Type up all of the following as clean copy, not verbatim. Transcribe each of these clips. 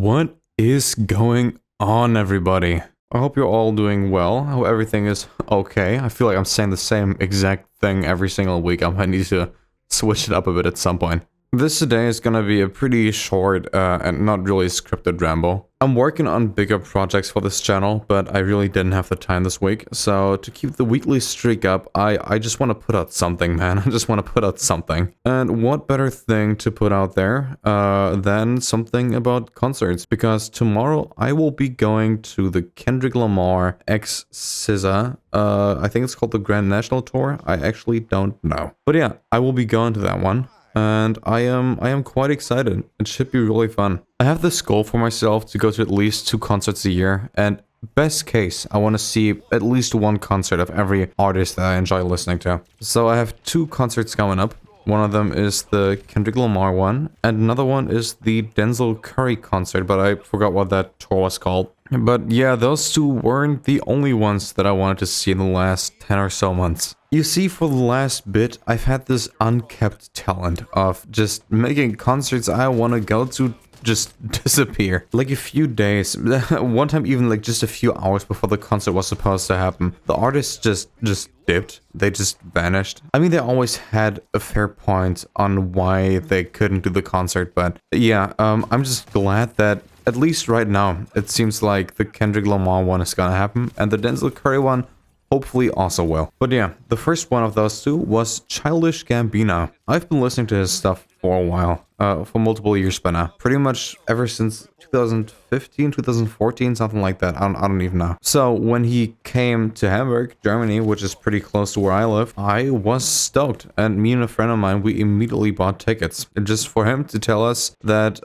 What is going on, everybody? I hope you're all doing well. I hope everything is okay. I feel like I'm saying the same exact thing every single week. I might need to switch it up a bit at some point. This today is gonna be a pretty short and not really scripted ramble. I'm working on bigger projects for this channel, but I really didn't have the time this week. So to keep the weekly streak up, I just want to put out something, man. I just want to put out something. And what better thing to put out there than something about concerts? Because tomorrow I will be going to the Kendrick Lamar x SZA. I think it's called the Grand National Tour. I actually don't know. But yeah, I will be going to that one. And I am quite excited. It should be really fun. I have this goal for myself to go to at least 2 concerts a year, and best case, I want to see at least 1 concert of every artist that I enjoy listening to. So I have 2 concerts coming up. One of them is the Kendrick Lamar one, and another one is the Denzel Curry concert, but I forgot what that tour was called. But yeah, those 2 weren't the only ones that I wanted to see in the last 10 or so months. You see, for the last bit, I've had this unkept talent of just making concerts I want to go to just disappear. Like a few days, one time even like just a few hours before the concert was supposed to happen, the artists just dipped. They just vanished. I mean, they always had a fair point on why they couldn't do the concert, but yeah, I'm just glad that at least right now, it seems like the Kendrick Lamar one is gonna happen, and the Denzel Curry one hopefully also will. But yeah, the first one of those 2 was Childish Gambino. I've been listening to his stuff for a while, for multiple years by now. Pretty much ever since 2015, 2014, something like that. I don't even know. So when he came to Hamburg, Germany, which is pretty close to where I live, I was stoked. And me and a friend of mine, we immediately bought tickets. Just for him to tell us that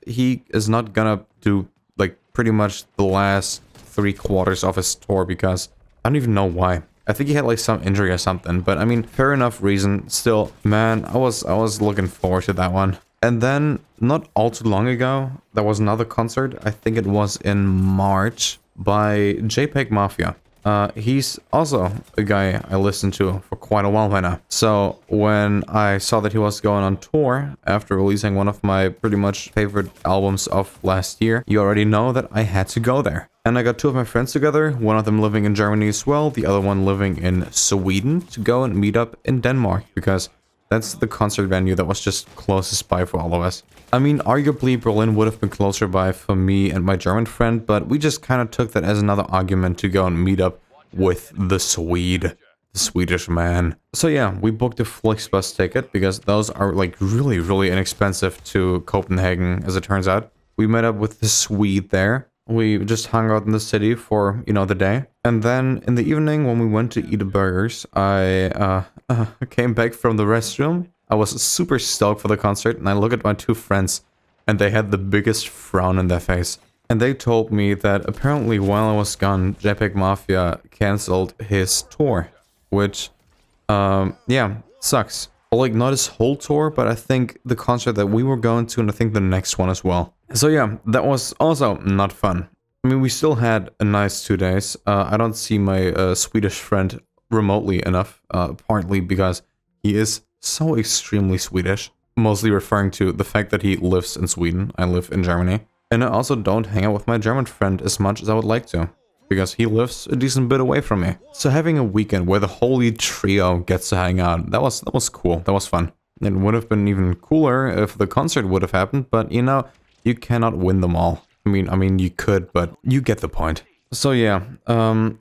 he is not gonna do like pretty much the last 3/4 of his tour because I don't even know why. I think he had like some injury or something, but I mean, fair enough reason. Still, man, I was looking forward to that one. And then, not all too long ago, there was another concert. I think it was in March by JPEG Mafia. He's also a guy I listened to for quite a while by now. So when I saw that he was going on tour after releasing one of my pretty much favorite albums of last year, you already know that I had to go there. And I got 2 of my friends together, one of them living in Germany as well, the other one living in Sweden, to go and meet up in Denmark, because that's the concert venue that was just closest by for all of us. I mean, arguably Berlin would have been closer by for me and my German friend, but we just kind of took that as another argument to go and meet up with the Swede, the Swedish man. So yeah, we booked a Flixbus ticket because those are like really inexpensive to Copenhagen, as it turns out. We met up with the Swede there. We just hung out in the city for, you know, the day. And then in the evening when we went to eat burgers, I came back from the restroom. I was super stoked for the concert, and I look at my 2 friends and they had the biggest frown in their face. And they told me that apparently while I was gone, JPEG Mafia cancelled his tour. Which, yeah, sucks. Like, not his whole tour, but I think the concert that we were going to, and I think the next one as well. So yeah, that was also not fun. I mean, we still had a nice 2 days. I don't see my Swedish friend remotely enough, partly because he is so extremely Swedish. Mostly referring to the fact that he lives in Sweden. I live in Germany. And I also don't hang out with my German friend as much as I would like to, because he lives a decent bit away from me. So having a weekend where the holy trio gets to hang out, that was cool. That was fun. It would have been even cooler if the concert would have happened, but you know, you cannot win them all. I mean you could, but you get the point. So yeah,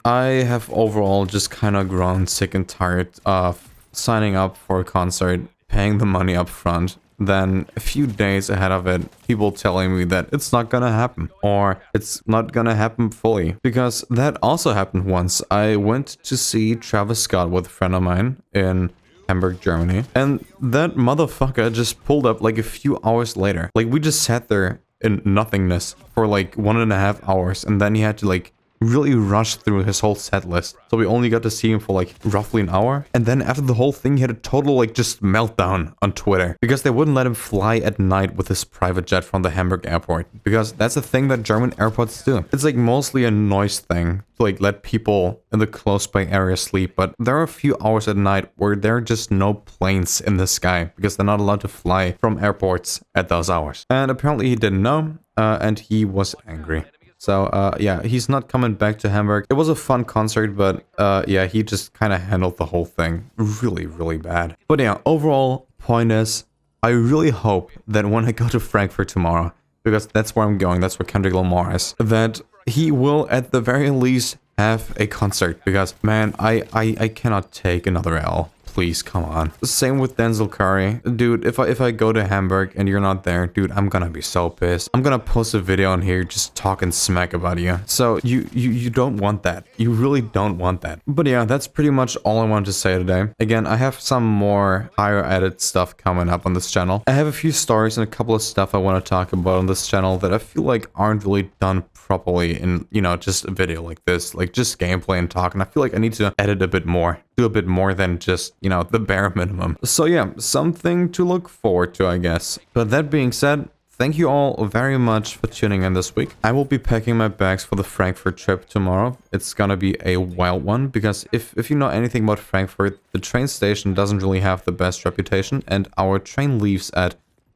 I have overall just kind of grown sick and tired of signing up for a concert, paying the money up front, then a few days ahead of it, people telling me that it's not gonna happen, or it's not gonna happen fully. Because that also happened once. I went to see Travis Scott with a friend of mine in Hamburg, Germany, and that motherfucker just pulled up like a few hours later. Like, we just sat there in nothingness for like 1.5 hours, and then he had to like really rushed through his whole set list. So we only got to see him for like roughly an hour. And then after the whole thing, he had a total like just meltdown on Twitter because they wouldn't let him fly at night with his private jet from the Hamburg airport, because that's a thing that German airports do. It's like mostly a noise thing to like let people in the close by area sleep, but there are a few hours at night where there are just no planes in the sky because they're not allowed to fly from airports at those hours. And apparently he didn't know, and he was angry. So, yeah, he's not coming back to Hamburg. It was a fun concert, but, yeah, he just kind of handled the whole thing really, really bad. But yeah, overall, point is, I really hope that when I go to Frankfurt tomorrow, because that's where I'm going, that's where Kendrick Lamar is, that he will at the very least have a concert, because, man, I cannot take another L. Please, come on. Same with Denzel Curry. Dude, if I go to Hamburg and you're not there, dude, I'm gonna be so pissed. I'm gonna post a video on here just talking smack about you. So you don't want that. You really don't want that. But yeah, that's pretty much all I wanted to say today. Again, I have some more higher edit stuff coming up on this channel. I have a few stories and a couple of stuff I want to talk about on this channel that I feel like aren't really done properly in, you know, just a video like this, like just gameplay and talk. And I feel like I need to edit a bit more, do a bit more than just, you know, the bare minimum. So yeah, something to look forward to, I guess. But that being said, thank you all very much for tuning in this week. I will be packing my bags for the Frankfurt trip tomorrow. It's gonna be a wild one, because if you know anything about Frankfurt, the train station doesn't really have the best reputation, and our train leaves at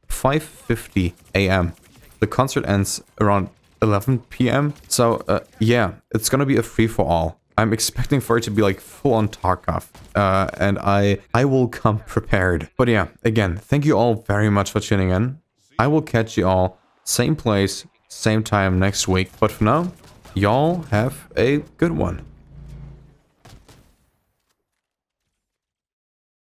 5:50 a.m. The concert ends around 11 p.m. So, yeah, it's gonna be a free-for-all. I'm expecting for it to be like full-on Tarkov, and I will come prepared. But yeah, again, thank you all very much for tuning in. I will catch you all same place, same time next week. But for now, y'all have a good one.